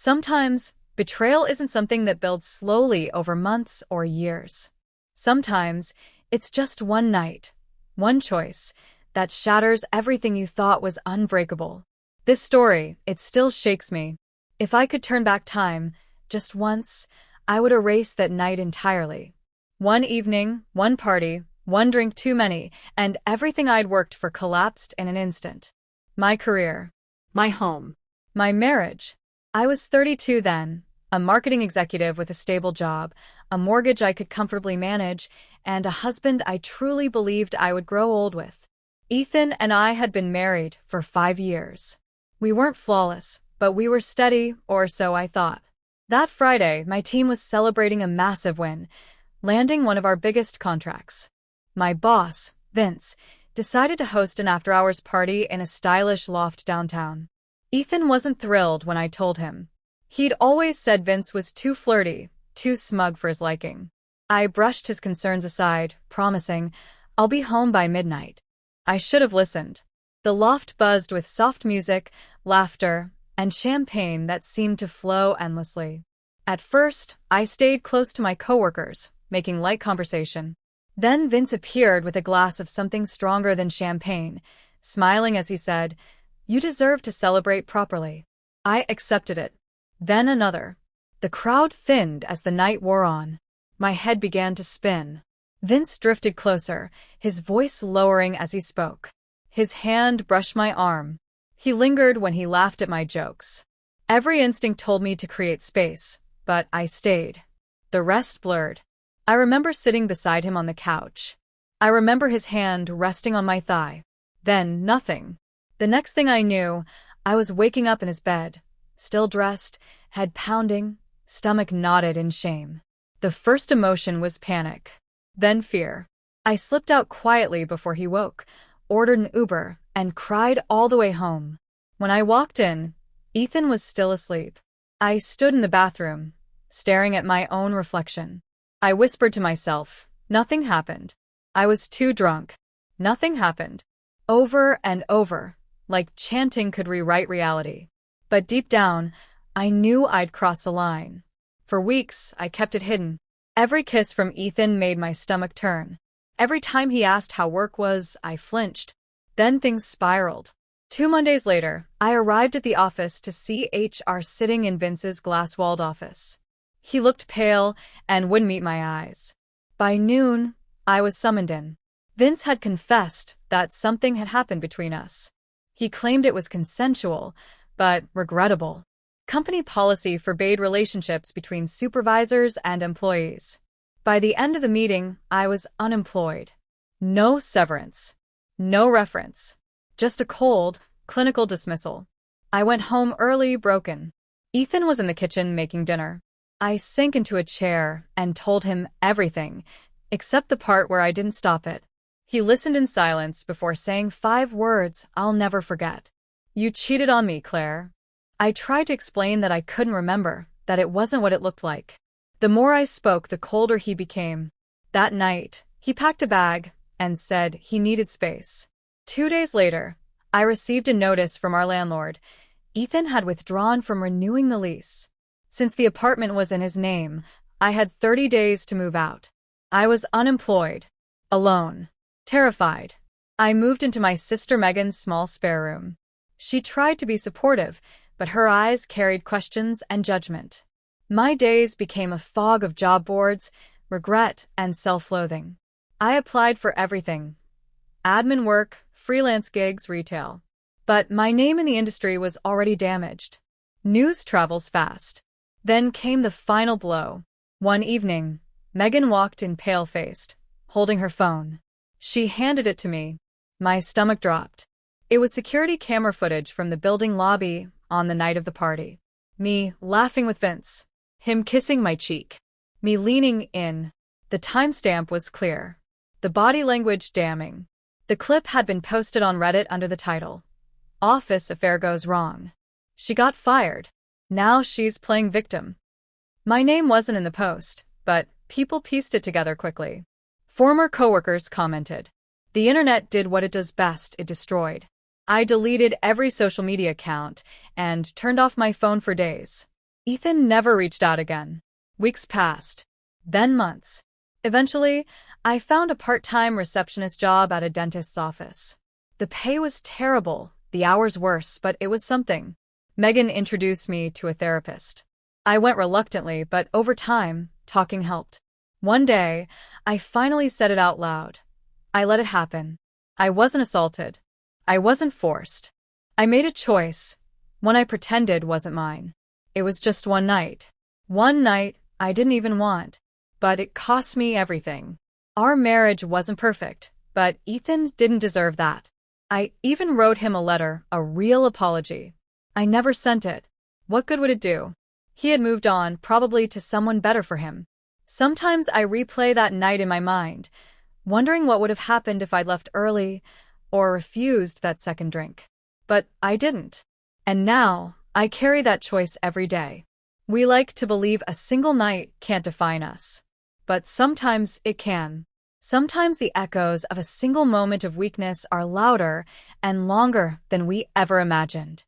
Sometimes, betrayal isn't something that builds slowly over months or years. Sometimes, it's just one night, one choice, that shatters everything you thought was unbreakable. This story, it still shakes me. If I could turn back time, just once, I would erase that night entirely. One evening, one party, one drink too many, and everything I'd worked for collapsed in an instant. My career. My home. My marriage. I was 32 then, a marketing executive with a stable job, a mortgage I could comfortably manage, and a husband I truly believed I would grow old with. Ethan and I had been married for 5 years. We weren't flawless, but we were steady, or so I thought. That Friday, my team was celebrating a massive win, landing one of our biggest contracts. My boss, Vince, decided to host an after-hours party in a stylish loft downtown. Ethan wasn't thrilled when I told him. He'd always said Vince was too flirty, too smug for his liking. I brushed his concerns aside, promising, "I'll be home by midnight." I should have listened. The loft buzzed with soft music, laughter, and champagne that seemed to flow endlessly. At first, I stayed close to my coworkers, making light conversation. Then Vince appeared with a glass of something stronger than champagne, smiling as he said, "You deserve to celebrate properly." I accepted it. Then another. The crowd thinned as the night wore on. My head began to spin. Vince drifted closer, his voice lowering as he spoke. His hand brushed my arm. He lingered when he laughed at my jokes. Every instinct told me to create space, but I stayed. The rest blurred. I remember sitting beside him on the couch. I remember his hand resting on my thigh. Then nothing. The next thing I knew, I was waking up in his bed, still dressed, head pounding, stomach knotted in shame. The first emotion was panic, then fear. I slipped out quietly before he woke, ordered an Uber, and cried all the way home. When I walked in, Ethan was still asleep. I stood in the bathroom, staring at my own reflection. I whispered to myself, nothing happened. I was too drunk. Nothing happened. Over and over, like chanting could rewrite reality. But deep down, I knew I'd crossed a line. For weeks, I kept it hidden. Every kiss from Ethan made my stomach turn. Every time he asked how work was, I flinched. Then things spiraled. 2 Mondays later, I arrived at the office to see HR sitting in Vince's glass-walled office. He looked pale and wouldn't meet my eyes. By noon, I was summoned in. Vince had confessed that something had happened between us. He claimed it was consensual, but regrettable. Company policy forbade relationships between supervisors and employees. By the end of the meeting, I was unemployed. No severance. No reference. Just a cold, clinical dismissal. I went home early, broken. Ethan was in the kitchen making dinner. I sank into a chair and told him everything, except the part where I didn't stop it. He listened in silence before saying 5 words I'll never forget. "You cheated on me, Claire." I tried to explain that I couldn't remember, that it wasn't what it looked like. The more I spoke, the colder he became. That night, he packed a bag and said he needed space. 2 days later, I received a notice from our landlord. Ethan had withdrawn from renewing the lease. Since the apartment was in his name, I had 30 days to move out. I was unemployed, alone, terrified. I moved into my sister Megan's small spare room. She tried to be supportive, but her eyes carried questions and judgment. My days became a fog of job boards, regret, and self-loathing. I applied for everything: admin work, freelance gigs, retail. But my name in the industry was already damaged. News travels fast. Then came the final blow. One evening, Megan walked in pale-faced, holding her phone. She handed it to me. My stomach dropped. It was security camera footage from the building lobby on the night of the party. Me laughing with Vince. Him kissing my cheek. Me leaning in. The timestamp was clear. The body language damning. The clip had been posted on Reddit under the title, "Office Affair Goes Wrong." She got fired. Now she's playing victim. My name wasn't in the post, but people pieced it together quickly. Former coworkers commented. The internet did what it does best: it destroyed. I deleted every social media account and turned off my phone for days. Ethan never reached out again. Weeks passed, then months. Eventually, I found a part-time receptionist job at a dentist's office. The pay was terrible, the hours worse, but it was something. Megan introduced me to a therapist. I went reluctantly, but over time, talking helped. One day, I finally said it out loud. I let it happen. I wasn't assaulted. I wasn't forced. I made a choice, one I pretended wasn't mine. It was just one night. One night I didn't even want. But it cost me everything. Our marriage wasn't perfect, but Ethan didn't deserve that. I even wrote him a letter, a real apology. I never sent it. What good would it do? He had moved on, probably to someone better for him. Sometimes I replay that night in my mind, wondering what would have happened if I'd left early or refused that second drink. But I didn't. And now, I carry that choice every day. We like to believe a single night can't define us. But sometimes it can. Sometimes the echoes of a single moment of weakness are louder and longer than we ever imagined.